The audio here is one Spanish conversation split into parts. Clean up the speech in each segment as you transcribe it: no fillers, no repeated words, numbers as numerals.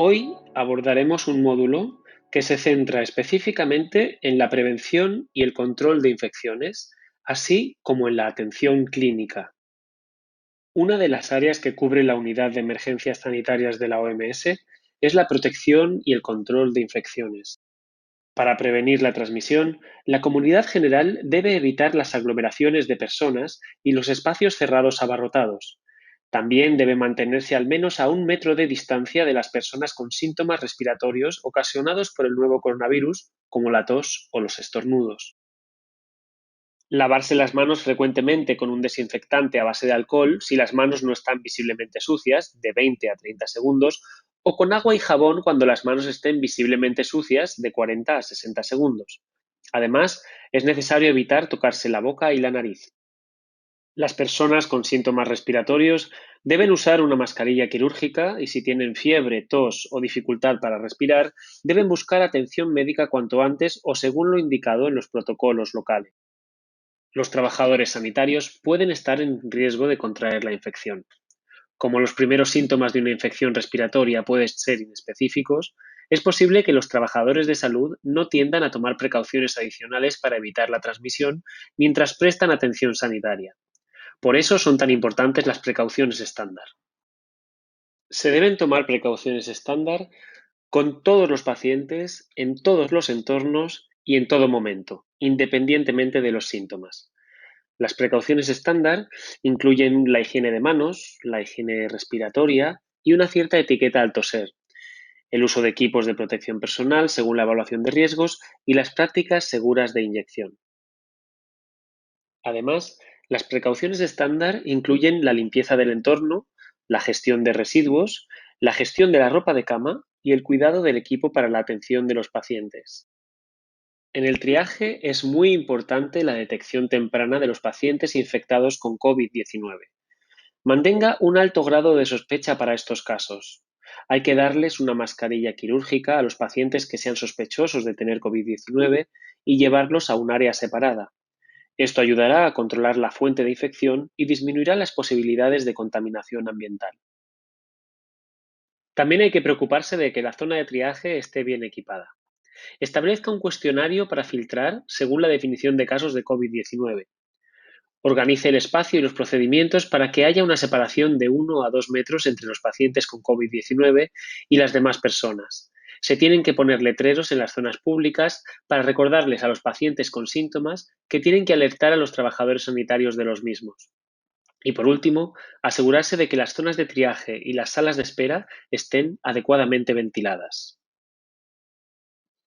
Hoy abordaremos un módulo que se centra específicamente en la prevención y el control de infecciones, así como en la atención clínica. Una de las áreas que cubre la Unidad de Emergencias Sanitarias de la OMS es la protección y el control de infecciones. Para prevenir la transmisión, la comunidad general debe evitar las aglomeraciones de personas y los espacios cerrados abarrotados. También debe mantenerse al menos a 1 metro de distancia de las personas con síntomas respiratorios ocasionados por el nuevo coronavirus, como la tos o los estornudos. Lavarse las manos frecuentemente con un desinfectante a base de alcohol si las manos no están visiblemente sucias, de 20 a 30 segundos, o con agua y jabón cuando las manos estén visiblemente sucias, de 40 a 60 segundos. Además, es necesario evitar tocarse la boca y la nariz. Las personas con síntomas respiratorios deben usar una mascarilla quirúrgica y si tienen fiebre, tos o dificultad para respirar, deben buscar atención médica cuanto antes o según lo indicado en los protocolos locales. Los trabajadores sanitarios pueden estar en riesgo de contraer la infección. Como los primeros síntomas de una infección respiratoria pueden ser inespecíficos, es posible que los trabajadores de salud no tiendan a tomar precauciones adicionales para evitar la transmisión mientras prestan atención sanitaria. Por eso son tan importantes las precauciones estándar. Se deben tomar precauciones estándar con todos los pacientes, en todos los entornos y en todo momento, independientemente de los síntomas. Las precauciones estándar incluyen la higiene de manos, la higiene respiratoria y una cierta etiqueta al toser, el uso de equipos de protección personal según la evaluación de riesgos y las prácticas seguras de inyección. Además, las precauciones estándar incluyen la limpieza del entorno, la gestión de residuos, la gestión de la ropa de cama y el cuidado del equipo para la atención de los pacientes. En el triaje es muy importante la detección temprana de los pacientes infectados con COVID-19. Mantenga un alto grado de sospecha para estos casos. Hay que darles una mascarilla quirúrgica a los pacientes que sean sospechosos de tener COVID-19 y llevarlos a un área separada. Esto ayudará a controlar la fuente de infección y disminuirá las posibilidades de contaminación ambiental. También hay que preocuparse de que la zona de triaje esté bien equipada. Establezca un cuestionario para filtrar según la definición de casos de COVID-19. Organice el espacio y los procedimientos para que haya una separación de 1 a 2 metros entre los pacientes con COVID-19 y las demás personas. Se tienen que poner letreros en las zonas públicas para recordarles a los pacientes con síntomas que tienen que alertar a los trabajadores sanitarios de los mismos. Y por último, asegurarse de que las zonas de triaje y las salas de espera estén adecuadamente ventiladas.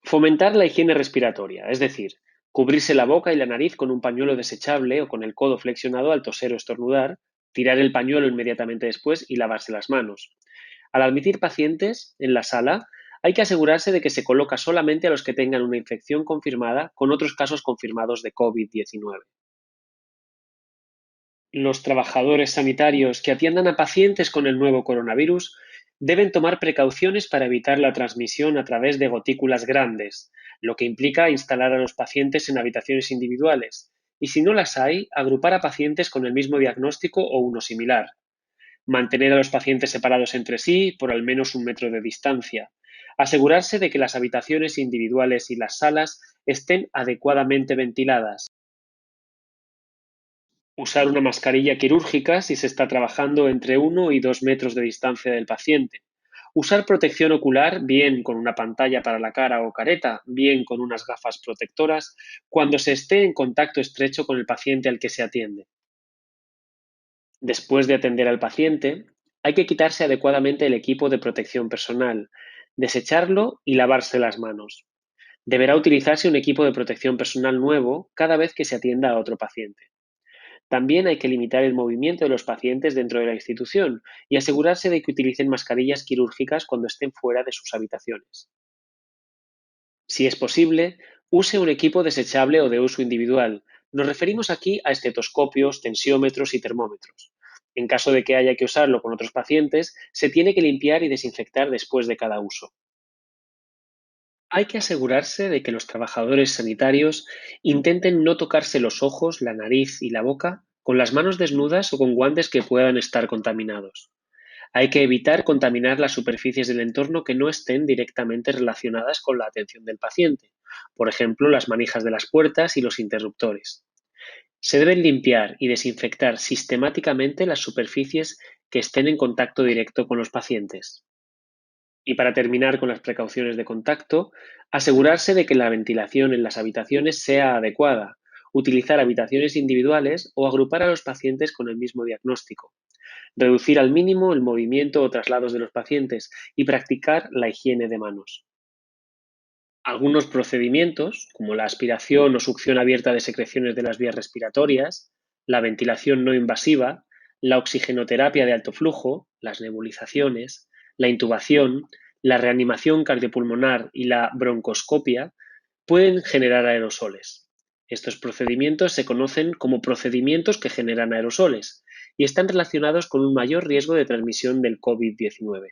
Fomentar la higiene respiratoria, es decir, cubrirse la boca y la nariz con un pañuelo desechable o con el codo flexionado al toser o estornudar, tirar el pañuelo inmediatamente después y lavarse las manos. Al admitir pacientes en la sala, hay que asegurarse de que se coloca solamente a los que tengan una infección confirmada con otros casos confirmados de COVID-19. Los trabajadores sanitarios que atiendan a pacientes con el nuevo coronavirus deben tomar precauciones para evitar la transmisión a través de gotículas grandes, lo que implica instalar a los pacientes en habitaciones individuales y, si no las hay, agrupar a pacientes con el mismo diagnóstico o uno similar. Mantener a los pacientes separados entre sí por al menos 1 metro de distancia. Asegurarse de que las habitaciones individuales y las salas estén adecuadamente ventiladas. Usar una mascarilla quirúrgica si se está trabajando entre 1 y 2 metros de distancia del paciente. Usar protección ocular, bien con una pantalla para la cara o careta, bien con unas gafas protectoras, cuando se esté en contacto estrecho con el paciente al que se atiende. Después de atender al paciente, hay que quitarse adecuadamente el equipo de protección personal, desecharlo y lavarse las manos. Deberá utilizarse un equipo de protección personal nuevo cada vez que se atienda a otro paciente. También hay que limitar el movimiento de los pacientes dentro de la institución y asegurarse de que utilicen mascarillas quirúrgicas cuando estén fuera de sus habitaciones. Si es posible, use un equipo desechable o de uso individual. Nos referimos aquí a estetoscopios, tensiómetros y termómetros. En caso de que haya que usarlo con otros pacientes, se tiene que limpiar y desinfectar después de cada uso. Hay que asegurarse de que los trabajadores sanitarios intenten no tocarse los ojos, la nariz y la boca con las manos desnudas o con guantes que puedan estar contaminados. Hay que evitar contaminar las superficies del entorno que no estén directamente relacionadas con la atención del paciente, por ejemplo, las manijas de las puertas y los interruptores. Se deben limpiar y desinfectar sistemáticamente las superficies que estén en contacto directo con los pacientes. Y para terminar con las precauciones de contacto, asegurarse de que la ventilación en las habitaciones sea adecuada, utilizar habitaciones individuales o agrupar a los pacientes con el mismo diagnóstico, reducir al mínimo el movimiento o traslados de los pacientes y practicar la higiene de manos. Algunos procedimientos, como la aspiración o succión abierta de secreciones de las vías respiratorias, la ventilación no invasiva, la oxigenoterapia de alto flujo, las nebulizaciones, la intubación, la reanimación cardiopulmonar y la broncoscopia, pueden generar aerosoles. Estos procedimientos se conocen como procedimientos que generan aerosoles y están relacionados con un mayor riesgo de transmisión del COVID-19.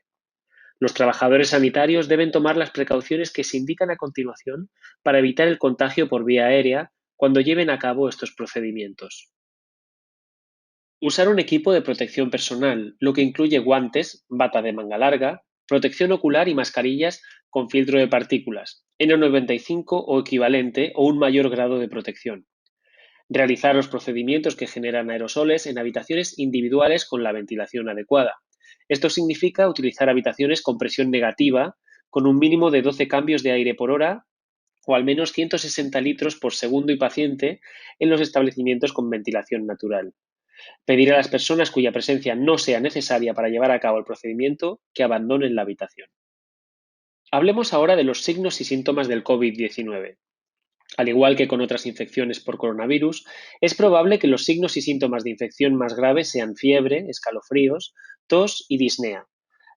Los trabajadores sanitarios deben tomar las precauciones que se indican a continuación para evitar el contagio por vía aérea cuando lleven a cabo estos procedimientos. Usar un equipo de protección personal, lo que incluye guantes, bata de manga larga, protección ocular y mascarillas con filtro de partículas, N95 o equivalente o un mayor grado de protección. Realizar los procedimientos que generan aerosoles en habitaciones individuales con la ventilación adecuada. Esto significa utilizar habitaciones con presión negativa, con un mínimo de 12 cambios de aire por hora o al menos 160 litros por segundo y paciente en los establecimientos con ventilación natural. Pedir a las personas cuya presencia no sea necesaria para llevar a cabo el procedimiento que abandonen la habitación. Hablemos ahora de los signos y síntomas del COVID-19. Al igual que con otras infecciones por coronavirus, es probable que los signos y síntomas de infección más graves sean fiebre, escalofríos, tos y disnea.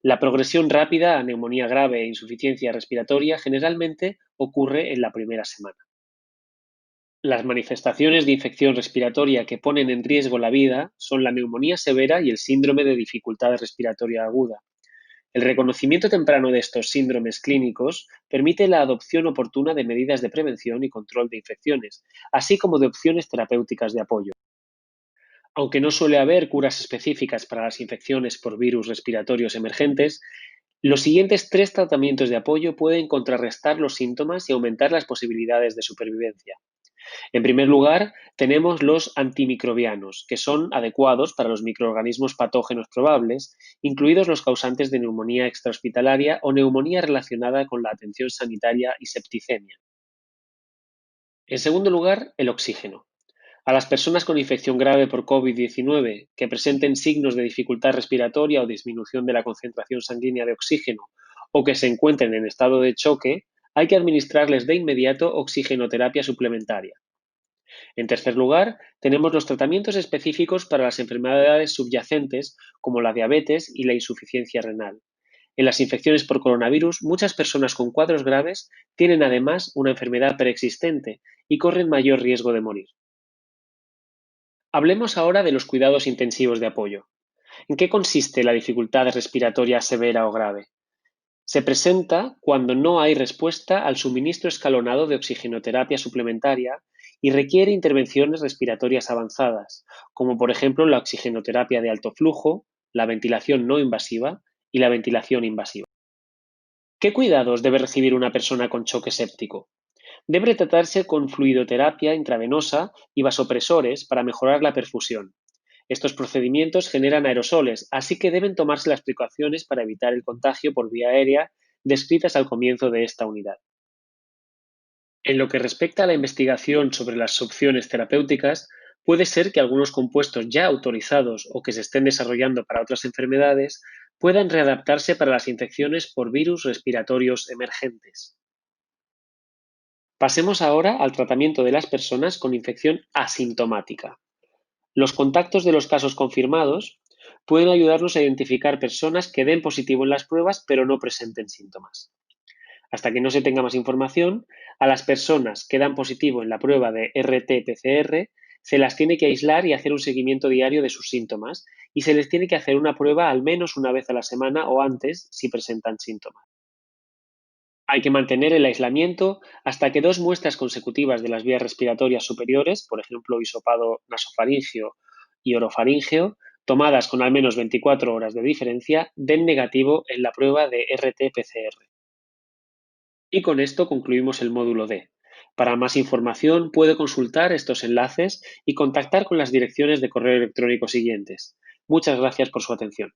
La progresión rápida a neumonía grave e insuficiencia respiratoria generalmente ocurre en la primera semana. Las manifestaciones de infección respiratoria que ponen en riesgo la vida son la neumonía severa y el síndrome de dificultad respiratoria aguda. El reconocimiento temprano de estos síndromes clínicos permite la adopción oportuna de medidas de prevención y control de infecciones, así como de opciones terapéuticas de apoyo. Aunque no suele haber curas específicas para las infecciones por virus respiratorios emergentes, los siguientes tres tratamientos de apoyo pueden contrarrestar los síntomas y aumentar las posibilidades de supervivencia. En primer lugar, tenemos los antimicrobianos, que son adecuados para los microorganismos patógenos probables, incluidos los causantes de neumonía extrahospitalaria o neumonía relacionada con la atención sanitaria y septicemia. En segundo lugar, el oxígeno. A las personas con infección grave por COVID-19 que presenten signos de dificultad respiratoria o disminución de la concentración sanguínea de oxígeno o que se encuentren en estado de choque, hay que administrarles de inmediato oxigenoterapia suplementaria. En tercer lugar, tenemos los tratamientos específicos para las enfermedades subyacentes como la diabetes y la insuficiencia renal. En las infecciones por coronavirus, muchas personas con cuadros graves tienen además una enfermedad preexistente y corren mayor riesgo de morir. Hablemos ahora de los cuidados intensivos de apoyo. ¿En qué consiste la dificultad respiratoria severa o grave? Se presenta cuando no hay respuesta al suministro escalonado de oxigenoterapia suplementaria y requiere intervenciones respiratorias avanzadas, como por ejemplo la oxigenoterapia de alto flujo, la ventilación no invasiva y la ventilación invasiva. ¿Qué cuidados debe recibir una persona con choque séptico? Debe tratarse con fluidoterapia intravenosa y vasopresores para mejorar la perfusión. Estos procedimientos generan aerosoles, así que deben tomarse las precauciones para evitar el contagio por vía aérea descritas al comienzo de esta unidad. En lo que respecta a la investigación sobre las opciones terapéuticas, puede ser que algunos compuestos ya autorizados o que se estén desarrollando para otras enfermedades puedan readaptarse para las infecciones por virus respiratorios emergentes. Pasemos ahora al tratamiento de las personas con infección asintomática. Los contactos de los casos confirmados pueden ayudarnos a identificar personas que den positivo en las pruebas pero no presenten síntomas. Hasta que no se tenga más información, a las personas que dan positivo en la prueba de RT-PCR se las tiene que aislar y hacer un seguimiento diario de sus síntomas y se les tiene que hacer una prueba al menos una vez a la semana o antes si presentan síntomas. Hay que mantener el aislamiento hasta que dos muestras consecutivas de las vías respiratorias superiores, por ejemplo, hisopado nasofaríngeo y orofaríngeo, tomadas con al menos 24 horas de diferencia, den negativo en la prueba de RT-PCR. Y con esto concluimos el módulo D. Para más información puede consultar estos enlaces y contactar con las direcciones de correo electrónico siguientes. Muchas gracias por su atención.